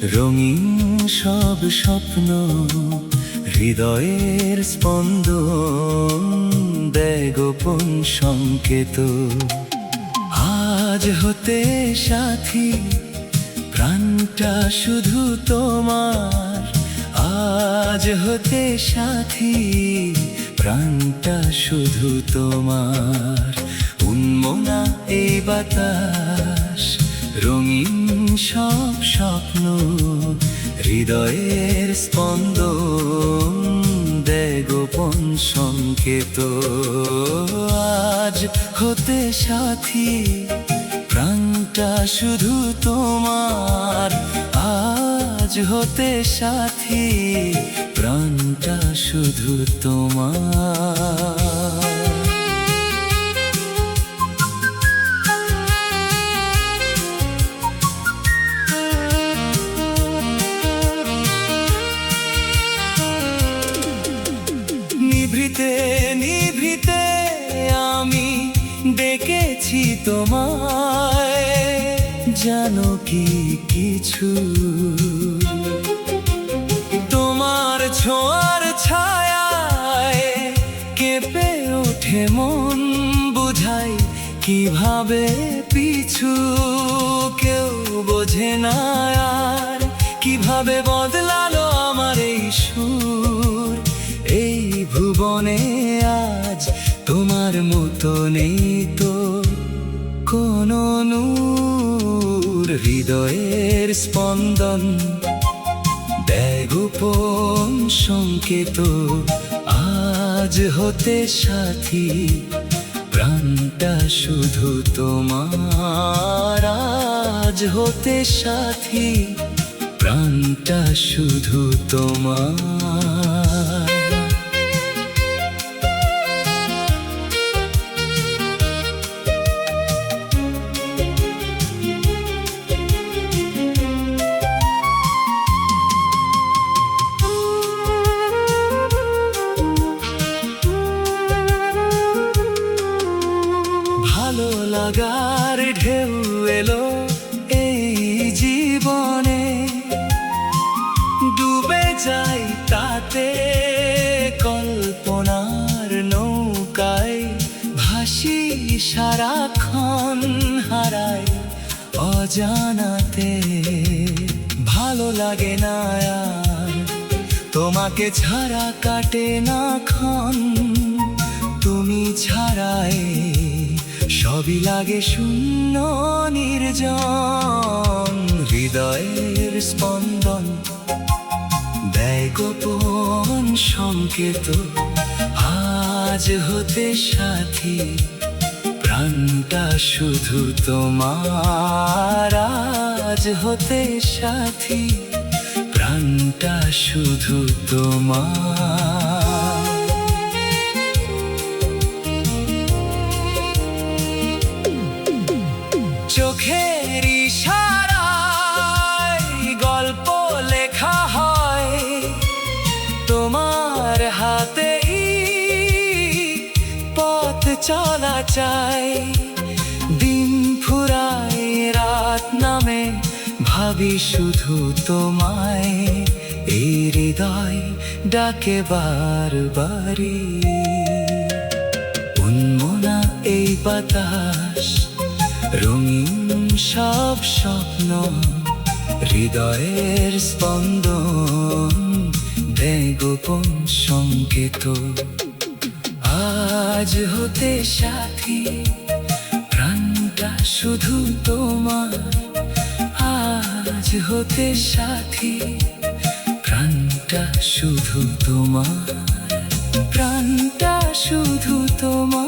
রঙিন সব স্বপ্ন, হৃদয়ের স্পন্দন দেয় গোপন সংকেত। আজ হতে সাথী, প্রাণটা শুধু তোমার। আজ হতে সাথী, প্রাণটা শুধু তোমার। উন্মনা এই বাতাস, রঙিন সব স্বপ্ন, হৃদয়ের স্পন্দন দেয় গোপন সংকেত। আজ হতে সাথী, প্রাণটা শুধু তোমার। আজ হতে সাথী, প্রাণটা শুধু তোমার। নিভৃতে নিভৃতে আমি ডেকেছি তোমায়, জানো কি কিছু? তোমার ছোঁয়ার ছায়ায় কেঁপে ওঠে মন, বুঝাই কিভাবে পিছু। কেউ বোঝে না আর কিভাবে বদলালো আমার এই সুর। এই ভুবনে আজ তোমার মতো নেই তো কোনো নূর। হৃদয়ের স্পন্দন দেয় গোপন সংকেত। আজ হতে সাথী, প্রাণটা শুধু তোমার। আজ হতে সাথী, প্রাণটা শুধু তোমার। ভালো লাগার ঢেউ এলো এই জীবনে, ডুবে যাই তাতে কল্পনার নৌকায়। ভাসি সারাক্ষণ, হারাই অজানাতে। ভালো লাগে না আর তোমাকে ছাড়া, কাটে না ক্ষণ। তুমি ছাড়াই সবই লাগে শূন্য নির্জন। হৃদয়ের স্পন্দন দেয় গোপন সংকেত। আজ হতে সাথী, প্রাণটা শুধু তোমার। আজ হতে সাথী, প্রাণটা শুধু তোমার। চোখের ইশারায় গল্প লেখা হয়, তোমার হাতেই পথ চলা চাই। দিন ফুরায় রাত নামে, ভাবি শুধু তোমায়। এই হৃদয় ডাকে বারবারই। উন্মনা এই বাতাস, রঙিন সব স্বপ্ন, হৃদয়ের স্পন্দন দেয় গোপন সংকেত। আজ হতে সাথী, প্রাণটা শুধু তোমার। আজ হতে সাথী, প্রাণটা শুধু তোমার। প্রাণটা শুধু তোমার।